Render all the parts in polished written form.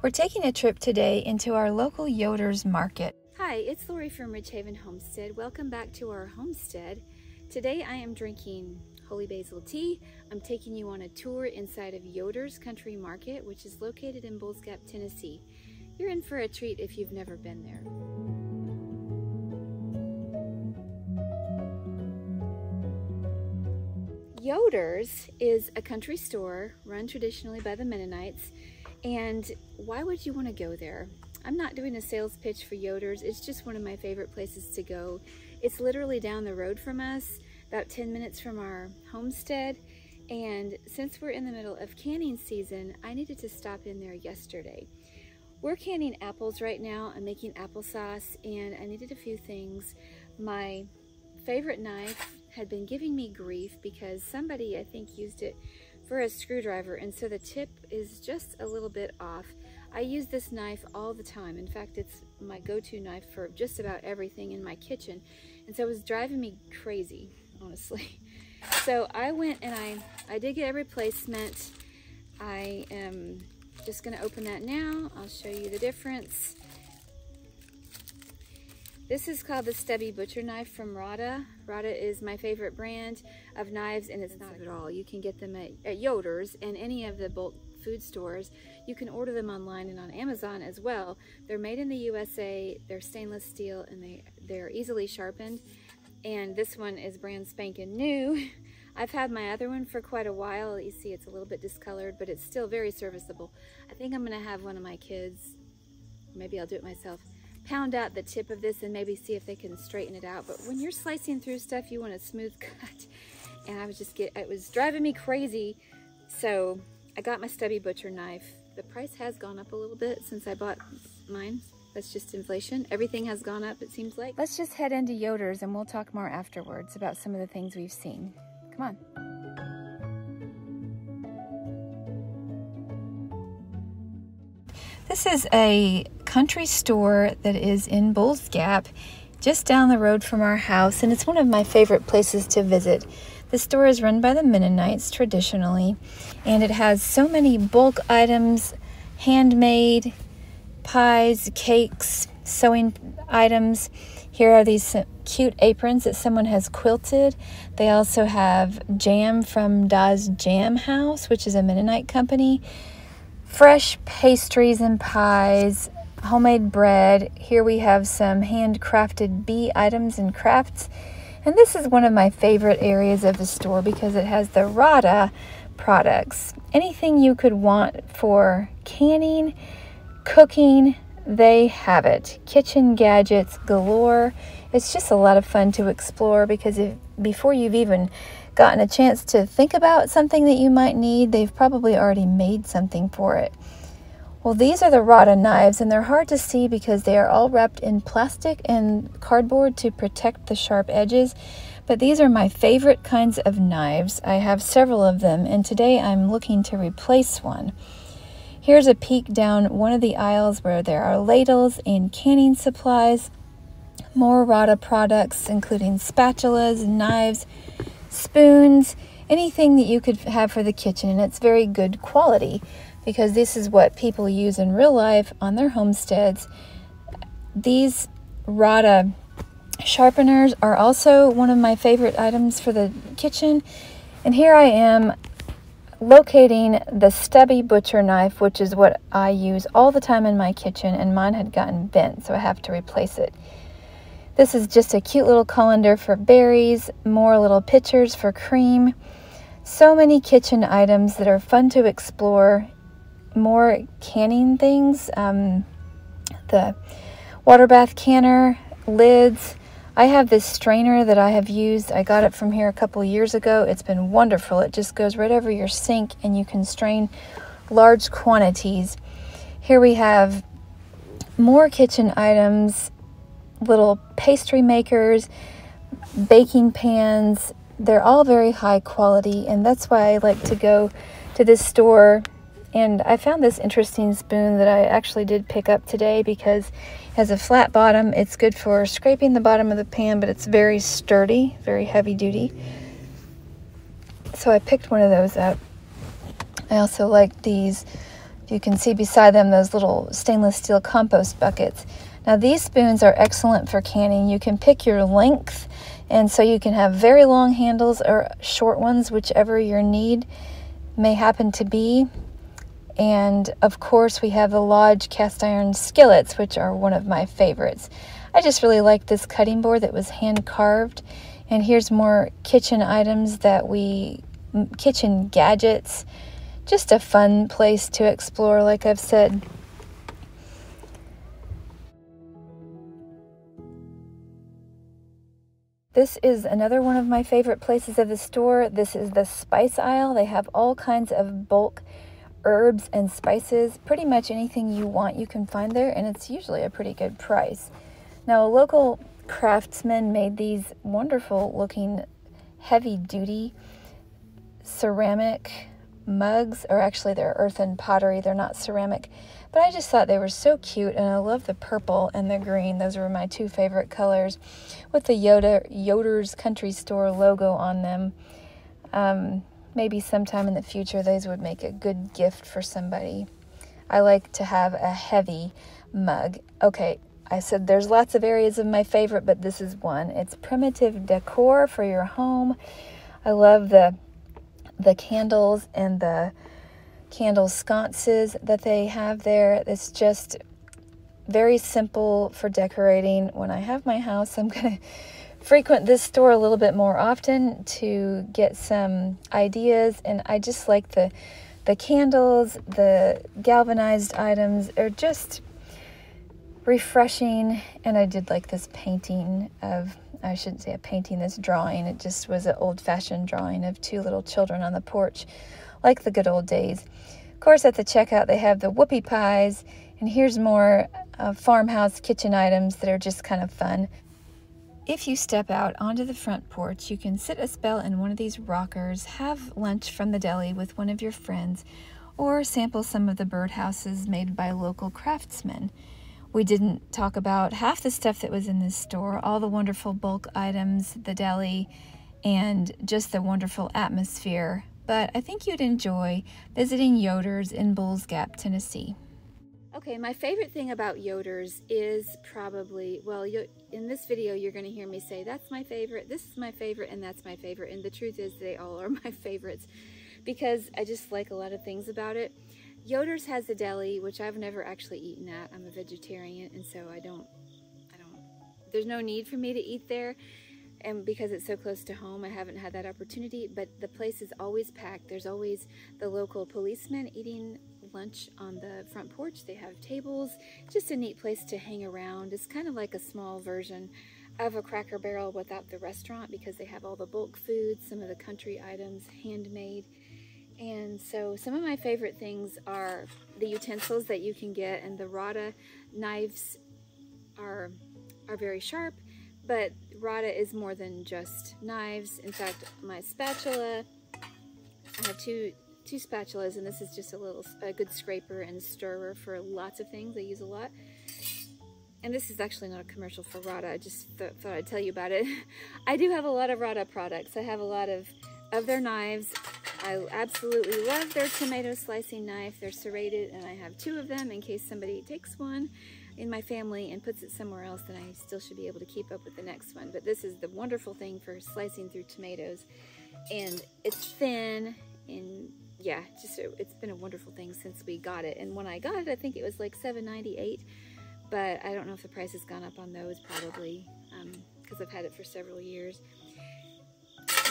We're taking a trip today into our local Yoder's market. Hi, it's Lori from Ridgehaven Homestead. Welcome back to our homestead. Today I am drinking holy basil tea. I'm taking you on a tour inside of Yoder's Country Market, which is located in Bulls Gap, Tennessee. You're in for a treat if you've never been there. Yoder's is a country store run traditionally by the Mennonites. And why would you want to go there? I'm not doing a sales pitch for Yoder's. It's just one of my favorite places to go. It's literally down the road from us, about 10 minutes from our homestead. And since we're in the middle of canning season, I needed to stop in there yesterday. We're canning apples right now. I'm making applesauce and I needed a few things. My favorite knife had been giving me grief because somebody, I think, used it for a screwdriver, and so the tip is just a little bit off. I use this knife all the time. In fact, it's my go-to knife for just about everything in my kitchen, and so it was driving me crazy, honestly. So I went and I did get a replacement. I am just going to open that now. I'll show you the difference. This is called the Stubby Butcher Knife from Rada. Rada is my favorite brand of knives, and it's not at all. You can get them at Yoder's and any of the bulk food stores. You can order them online and on Amazon as well. They're made in the USA, they're stainless steel, and they're easily sharpened. And this one is brand spanking new. I've had my other one for quite a while. You see it's a little bit discolored, but it's still very serviceable. I think I'm gonna have one of my kids, maybe I'll do it myself, pound out the tip of this and maybe see if they can straighten it out. But when you're slicing through stuff, you want a smooth cut. And it was driving me crazy. So I got my Stubby Butcher knife. The price has gone up a little bit since I bought mine. That's just inflation. Everything has gone up, it seems like. Let's just head into Yoder's and we'll talk more afterwards about some of the things we've seen. Come on. This is a country store that is in Bulls Gap, just down the road from our house, and it's one of my favorite places to visit. The store is run by the Mennonites traditionally, and it has so many bulk items, handmade, pies, cakes, sewing items. Here are these cute aprons that someone has quilted. They also have jam from Das Jam House, which is a Mennonite company. Fresh pastries and pies, homemade bread. Here we have some handcrafted bee items and crafts. And this is one of my favorite areas of the store because it has the Rada products. Anything you could want for canning, cooking, they have it. Kitchen gadgets galore. It's just a lot of fun to explore because before you've even gotten a chance to think about something that you might need, they've probably already made something for it. Well, these are the Rada knives, and they're hard to see because they are all wrapped in plastic and cardboard to protect the sharp edges. But these are my favorite kinds of knives. I have several of them, and today I'm looking to replace one. Here's a peek down one of the aisles where there are ladles and canning supplies. More Rada products, including spatulas, knives, spoons, anything that you could have for the kitchen, and it's very good quality because this is what people use in real life on their homesteads. These Rada sharpeners are also one of my favorite items for the kitchen, and here I am locating the Stubby Butcher knife, which is what I use all the time in my kitchen, and mine had gotten bent, so I have to replace it. This is just a cute little colander for berries, more little pitchers for cream. So many kitchen items that are fun to explore. More canning things. The water bath canner, lids. I have this strainer that I have used. I got it from here a couple years ago. It's been wonderful. It just goes right over your sink and you can strain large quantities. Here we have more kitchen items, little pastry makers, baking pans. They're all very high quality, and that's why I like to go to this store. And I found this interesting spoon that I actually did pick up today because it has a flat bottom. It's good for scraping the bottom of the pan, but it's very sturdy, very heavy duty. So I picked one of those up. I also like these. If You can see beside them those little stainless steel compost buckets. Now these spoons are excellent for canning. You can pick your length, and so you can have very long handles or short ones, whichever your need may happen to be. And of course we have the Lodge cast iron skillets, which are one of my favorites. I just really like this cutting board that was hand carved. And here's more kitchen items kitchen gadgets. Just a fun place to explore, like I've said. This is another one of my favorite places of the store. This is the spice aisle. They have all kinds of bulk herbs and spices. Pretty much anything you want you can find there, and it's usually a pretty good price. Now, a local craftsman made these wonderful looking heavy duty ceramic mugs, or actually they're earthen pottery, they're not ceramic, but I just thought they were so cute, and I love the purple and the green. Those were my two favorite colors, with the Yoder's Country Store logo on them. Maybe sometime in the future those would make a good gift for somebody. I like to have a heavy mug. Okay, I said there's lots of areas of my favorite, but this is one. It's primitive decor for your home. I love the candles and the candle sconces that they have there. It's just very simple for decorating. When I have my house, I'm going to frequent this store a little bit more often to get some ideas, and I just like the candles. The galvanized items are just refreshing, and I did like this painting of, I shouldn't say a painting, this drawing. It just was an old-fashioned drawing of two little children on the porch, like the good old days. Of course, at the checkout they have the whoopie pies, and here's more farmhouse kitchen items that are just kind of fun. If you step out onto the front porch, you can sit a spell in one of these rockers, have lunch from the deli with one of your friends, or sample some of the birdhouses made by local craftsmen. We didn't talk about half the stuff that was in this store, all the wonderful bulk items, the deli, and just the wonderful atmosphere. But I think you'd enjoy visiting Yoder's in Bulls Gap, Tennessee. Okay, my favorite thing about Yoder's is probably, well, in this video you're going to hear me say that's my favorite, this is my favorite, and that's my favorite, and the truth is they all are my favorites because I just like a lot of things about it. Yoder's has a deli, which I've never actually eaten at. I'm a vegetarian, and so there's no need for me to eat there, and because it's so close to home, I haven't had that opportunity, but the place is always packed. There's always the local policemen eating lunch on the front porch. They have tables, just a neat place to hang around. It's kind of like a small version of a Cracker Barrel without the restaurant, because they have all the bulk foods, some of the country items, handmade. And so some of my favorite things are the utensils that you can get, and the Rada knives are very sharp, but Rada is more than just knives. In fact, my spatula, I have two spatulas, and this is just a good scraper and stirrer for lots of things. I use a lot. And this is actually not a commercial for Rada. I just thought I'd tell you about it. I do have a lot of Rada products. I have a lot of their knives. I absolutely love their tomato slicing knife. They're serrated, and I have two of them in case somebody takes one in my family and puts it somewhere else, then I still should be able to keep up with the next one. But this is the wonderful thing for slicing through tomatoes, and it's thin, and yeah, it's been a wonderful thing since we got it. And when I got it, I think it was like $7.98, but I don't know if the price has gone up on those, probably, because I've had it for several years.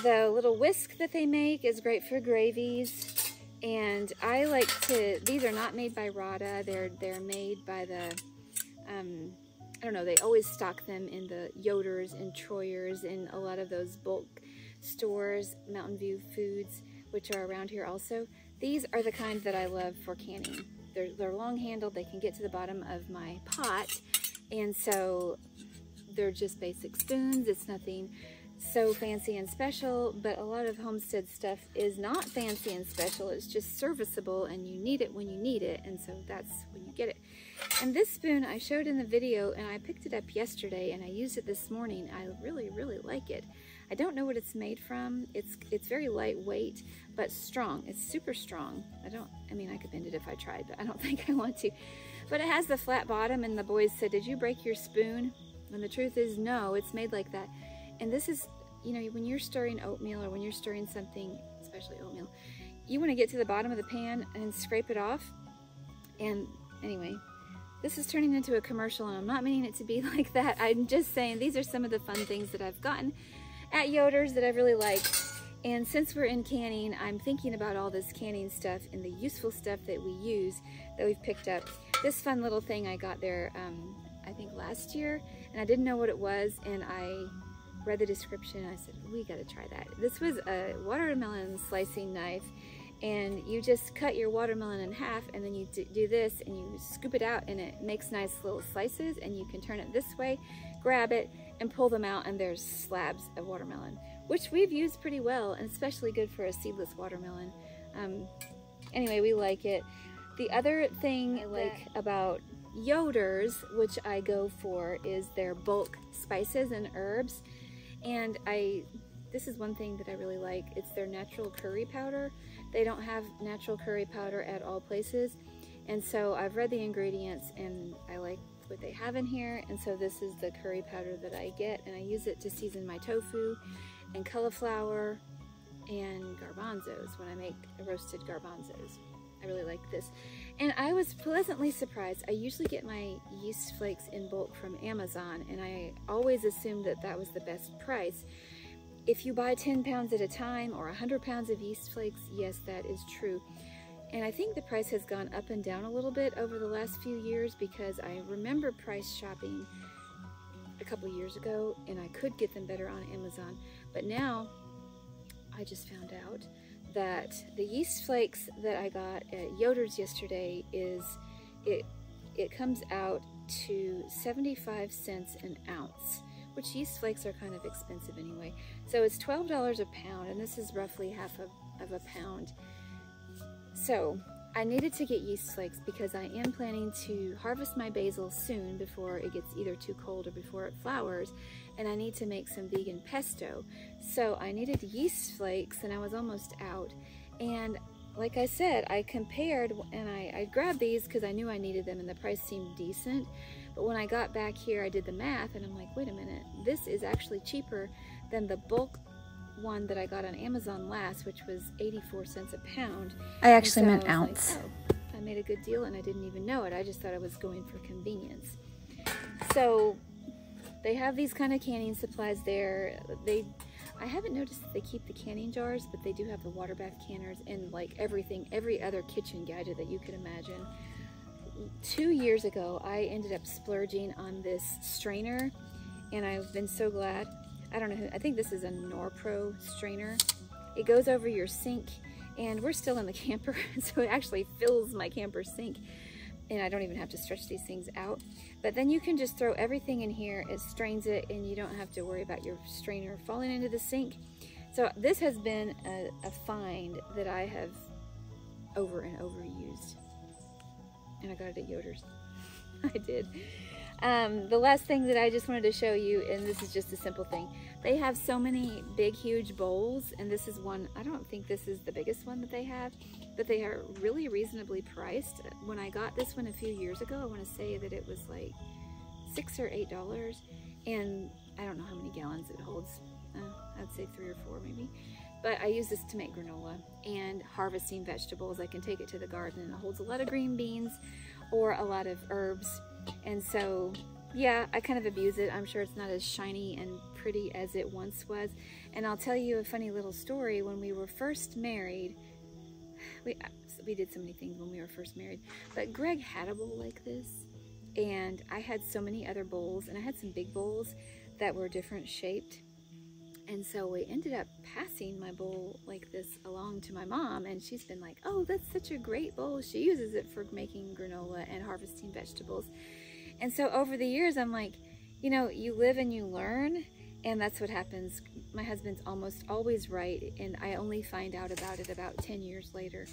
The little whisk that they make is great for gravies, and I like to, these are not made by Rada, they're made by the, I don't know, they always stock them in the Yoders and Troyers and a lot of those bulk stores, Mountain View Foods, which are around here also. These are the kind that I love for canning. They're long-handled, they can get to the bottom of my pot, and so they're just basic spoons. It's nothing so fancy and special, but a lot of Homestead stuff is not fancy and special. It's just serviceable, and you need it when you need it, and so that's when you get it. And this spoon I showed in the video, and I picked it up yesterday and I used it this morning. I really, really like it. I don't know what it's made from. It's very lightweight, but strong. It's super strong. I mean, I could bend it if I tried, but I don't think I want to. But it has the flat bottom, and the boys said, "Did you break your spoon?" And the truth is, no, it's made like that. And this is, you know, when you're stirring oatmeal or when you're stirring something, especially oatmeal, you want to get to the bottom of the pan and scrape it off. And anyway, this is turning into a commercial, and I'm not meaning it to be like that. I'm just saying these are some of the fun things that I've gotten at Yoder's that I really like. And since we're in canning, I'm thinking about all this canning stuff and the useful stuff that we use that we've picked up. This fun little thing I got there, I think last year, and I didn't know what it was, and I read the description and I said, we gotta try that. This was a watermelon slicing knife, and you just cut your watermelon in half, and then you do this and you scoop it out, and it makes nice little slices, and you can turn it this way, grab it, and pull them out, and there's slabs of watermelon, which we've used pretty well, and especially good for a seedless watermelon. Anyway, we like it. The other thing I like about Yoder's, which I go for, is their bulk spices and herbs. And this is one thing that I really like. It's their natural curry powder. They don't have natural curry powder at all places. And so I've read the ingredients, and I like what they have in here. And so this is the curry powder that I get, and I use it to season my tofu and cauliflower and garbanzos when I make roasted garbanzos. I really like this. And I was pleasantly surprised. I usually get my yeast flakes in bulk from Amazon, and I always assumed that that was the best price. If you buy 10 pounds at a time or 100 pounds of yeast flakes, yes, that is true. And I think the price has gone up and down a little bit over the last few years, because I remember price shopping a couple years ago and I could get them better on Amazon. But now I just found out that the yeast flakes that I got at Yoder's yesterday it comes out to 75 cents an ounce, which yeast flakes are kind of expensive anyway. So it's $12 a pound, and this is roughly half of a pound. So I needed to get yeast flakes because I am planning to harvest my basil soon, before it gets either too cold or before it flowers, and I need to make some vegan pesto. So I needed yeast flakes, and I was almost out. And like I said, I compared, and I grabbed these because I knew I needed them and the price seemed decent. But when I got back here, I did the math, and I'm like, wait a minute, this is actually cheaper than the bulk one that I got on Amazon last, which was 84 cents a pound. I actually meant ounce. Like, oh, I made a good deal, and I didn't even know it. I just thought I was going for convenience. So they have these kind of canning supplies there. I haven't noticed that they keep the canning jars, but they do have the water bath canners and like everything, every other kitchen gadget that you could imagine. 2 years ago, I ended up splurging on this strainer, and I've been so glad. I don't know who, I think this is a Norpro strainer. It goes over your sink, and we're still in the camper, so it actually fills my camper sink, and I don't even have to stretch these things out. But then you can just throw everything in here, it strains it, and you don't have to worry about your strainer falling into the sink. So this has been a find that I have over and over used. And I got it at Yoder's. I did. The last thing that I just wanted to show you, and this is just a simple thing. They have so many big, huge bowls, and this is one, I don't think this is the biggest one that they have, but they are really reasonably priced. When I got this one a few years ago, I want to say that it was like $6 or $8, and I don't know how many gallons it holds. I'd say 3 or 4 maybe. But I use this to make granola and harvesting vegetables. I can take it to the garden, and it holds a lot of green beans or a lot of herbs. And so, yeah, I kind of abuse it. I'm sure it's not as shiny and pretty as it once was. And I'll tell you a funny little story. When we were first married, we did so many things when we were first married, but Greg had a bowl like this, and I had so many other bowls, and I had some big bowls that were different shaped. And so we ended up passing my bowl like this along to my mom, and she's been like, oh, that's such a great bowl. She uses it for making granola and harvesting vegetables. And so over the years, I'm like, you know, you live and you learn, and that's what happens. My husband's almost always right, and I only find out about it about 10 years later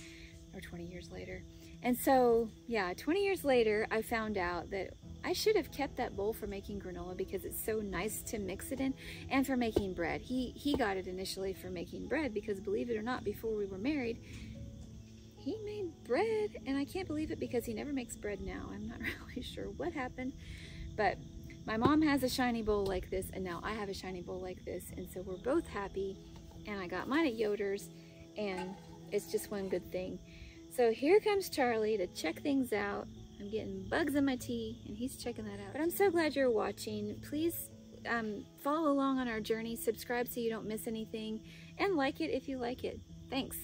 or 20 years later. And so, yeah, 20 years later, I found out that I should have kept that bowl for making granola because it's so nice to mix it in, and for making bread. He got it initially for making bread because, believe it or not, before we were married, he made bread, and I can't believe it because he never makes bread now. I'm not really sure what happened, but my mom has a shiny bowl like this, and now I have a shiny bowl like this, and so we're both happy, and I got mine at Yoder's, and it's just one good thing. So here comes Charlie to check things out. I'm getting bugs in my tea, and he's checking that out. But I'm so glad you're watching. Please follow along on our journey, subscribe so you don't miss anything, and like it if you like it. Thanks.